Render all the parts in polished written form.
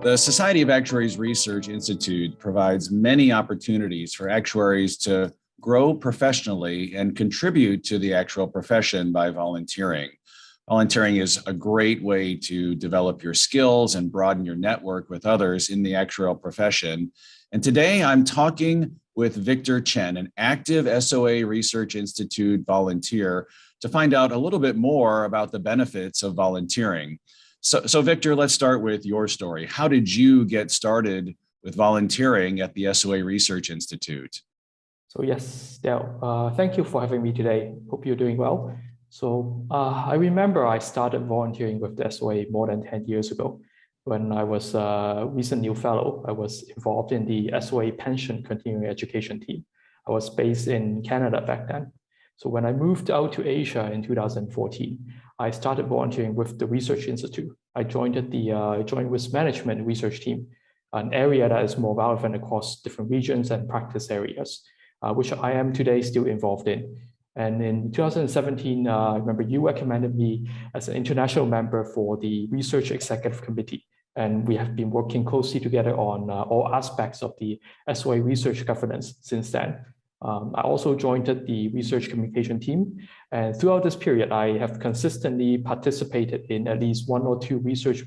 The Society of Actuaries Research Institute provides many opportunities for actuaries to grow professionally and contribute to the actuarial profession by volunteering. Volunteering is a great way to develop your skills and broaden your network with others in the actuarial profession. And today I'm talking with Victor Chen, an active SOA Research Institute volunteer, to find out a little bit more about the benefits of volunteering. So Victor, let's start with your story. How did you get started with volunteering at the SOA Research Institute? So yes, Dale, thank you for having me today. Hope you're doing well. So I remember I started volunteering with the SOA more than 10 years ago. When I was a recent new fellow, I was involved in the SOA pension continuing education team. I was based in Canada back then. So when I moved out to Asia in 2014, I started volunteering with the Research Institute. I joined the Joint Risk Management research team, an area that is more relevant across different regions and practice areas, which I am today still involved in. And in 2017, I remember you recommended me as an international member for the Research Executive Committee. And we have been working closely together on all aspects of the SOA research governance since then. I also joined the research communication team. And throughout this period, I have consistently participated in at least 1 or 2 research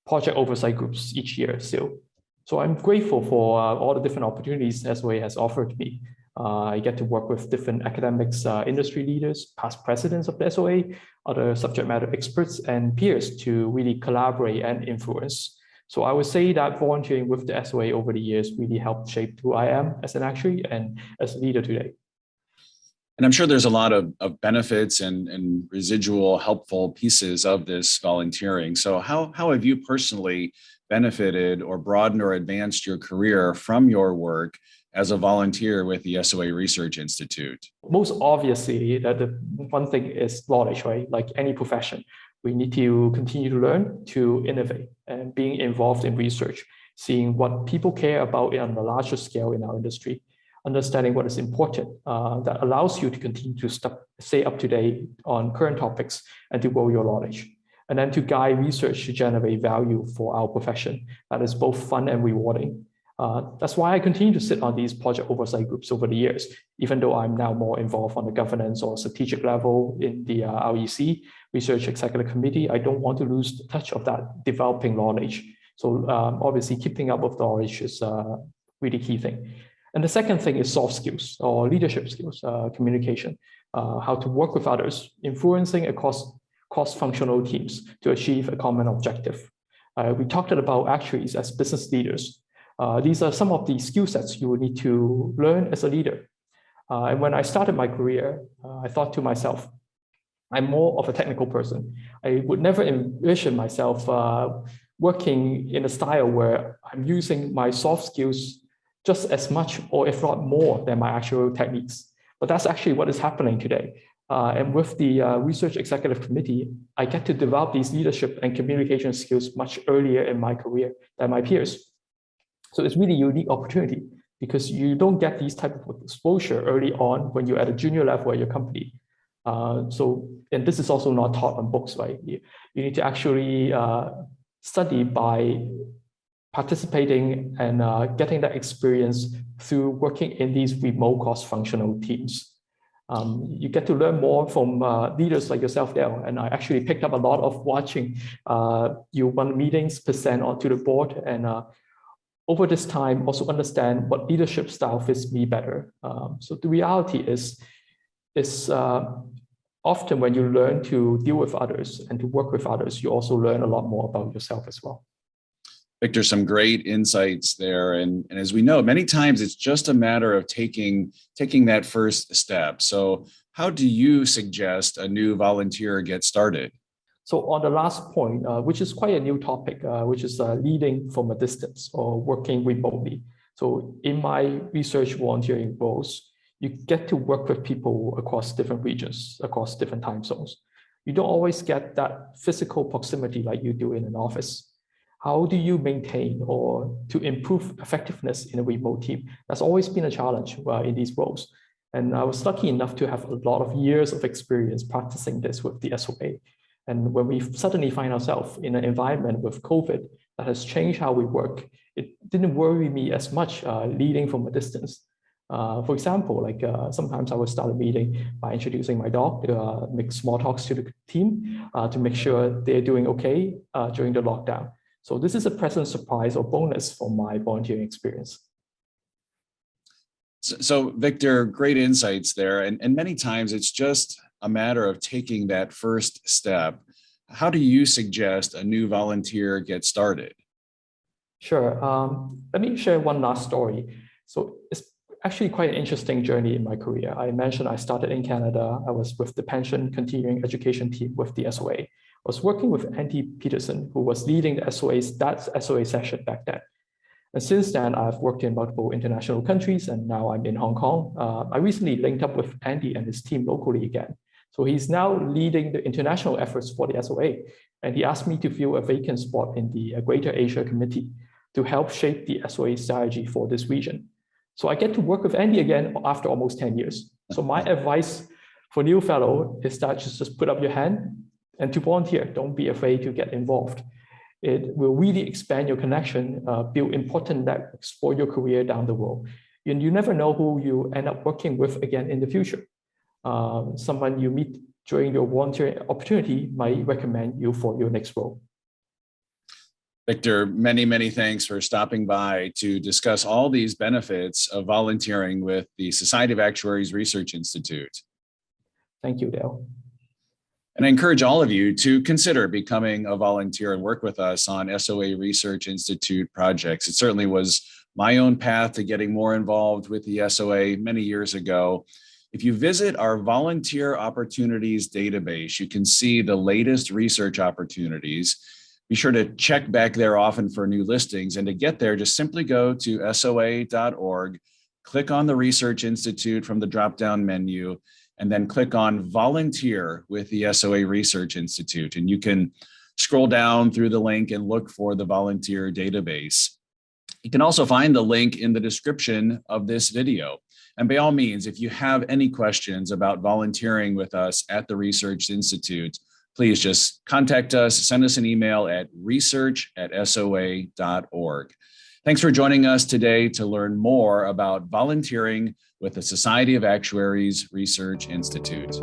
project oversight groups each year still. So I'm grateful for all the different opportunities SOA has offered me. I get to work with different academics, industry leaders, past presidents of the SOA, other subject matter experts and peers to really collaborate and influence. So I would say that volunteering with the SOA over the years really helped shape who I am as an actuary and as a leader today. And I'm sure there's a lot of benefits and residual helpful pieces of this volunteering. So how have you personally benefited or broadened or advanced your career from your work as a volunteer with the SOA Research Institute? Most obviously, the one thing is knowledge, right? Like any profession, we need to continue to learn, to innovate, and being involved in research, seeing what people care about on a larger scale in our industry, understanding what is important that allows you to continue to stay up to date on current topics and to grow your knowledge. And then to guide research to generate value for our profession that is both fun and rewarding. That's why I continue to sit on these project oversight groups over the years, even though I'm now more involved on the governance or strategic level in the REC, Research Executive Committee. I don't want to lose touch of that developing knowledge. So obviously keeping up with knowledge is a really key thing. And the second thing is soft skills or leadership skills, communication, how to work with others, influencing across cross-functional teams to achieve a common objective. We talked about actuaries as business leaders. These are some of the skill sets you will need to learn as a leader. And when I started my career, I thought to myself, I'm more of a technical person. I would never envision myself working in a style where I'm using my soft skills just as much or if not more than my actual techniques. But that's actually what is happening today. And with the Research Executive Committee, I get to develop these leadership and communication skills much earlier in my career than my peers. So it's really a unique opportunity because you don't get these type of exposure early on when you're at a junior level at your company. And this is also not taught on books, right? You need to actually study by participating and getting that experience through working in these remote cross-functional teams. You get to learn more from leaders like yourself there. And I actually picked up a lot of watching you run meetings, present onto the board, and over this time, also understand what leadership style fits me better. So the reality is often when you learn to deal with others and to work with others, you also learn a lot more about yourself as well. Victor, some great insights there. And as we know, many times it's just a matter of taking that first step. So how do you suggest a new volunteer get started? So on the last point, which is quite a new topic, which is leading from a distance or working remotely. So in my research volunteering roles, you get to work with people across different regions, across different time zones. You don't always get that physical proximity like you do in an office. How do you maintain or to improve effectiveness in a remote team? That's always been a challenge in these roles. And I was lucky enough to have a lot of years of experience practicing this with the SOA. And when we suddenly find ourselves in an environment with COVID, that has changed how we work. It didn't worry me as much leading from a distance. For example, sometimes I would start a meeting by introducing my dog, make small talks to the team to make sure they're doing okay during the lockdown. So this is a pleasant surprise or bonus for my volunteering experience. So Victor, great insights there. And many times it's just a matter of taking that first step. How do you suggest a new volunteer get started? Sure. Let me share one last story. So it's actually quite an interesting journey in my career. I mentioned I started in Canada. I was with the pension continuing education team with the SOA. I was working with Andy Peterson, who was leading the SOA session back then. And since then, I've worked in multiple international countries, and now I'm in Hong Kong. I recently linked up with Andy and his team locally again. So he's now leading the international efforts for the SOA, and he asked me to fill a vacant spot in the Greater Asia Committee to help shape the SOA strategy for this region. So I get to work with Andy again after almost 10 years. So my advice for new fellow is that just put up your hand and to volunteer. Don't be afraid to get involved. It will really expand your connection, build important networks for your career down the road. And you never know who you end up working with again in the future. Someone you meet during your volunteer opportunity might recommend you for your next role. Victor, many thanks for stopping by to discuss all these benefits of volunteering with the Society of Actuaries Research Institute. Thank you, Dale. And I encourage all of you to consider becoming a volunteer and work with us on SOA Research Institute projects. It certainly was my own path to getting more involved with the SOA many years ago. If you visit our volunteer opportunities database, you can see the latest research opportunities. Be sure to check back there often for new listings. And to get there, just simply go to soa.org, click on the Research Institute from the drop-down menu, and then click on Volunteer with the SOA Research Institute. And you can scroll down through the link and look for the volunteer database. You can also find the link in the description of this video. And by all means, if you have any questions about volunteering with us at the Research Institute, please just contact us, send us an email at research@soa.org. Thanks for joining us today to learn more about volunteering with the Society of Actuaries Research Institute.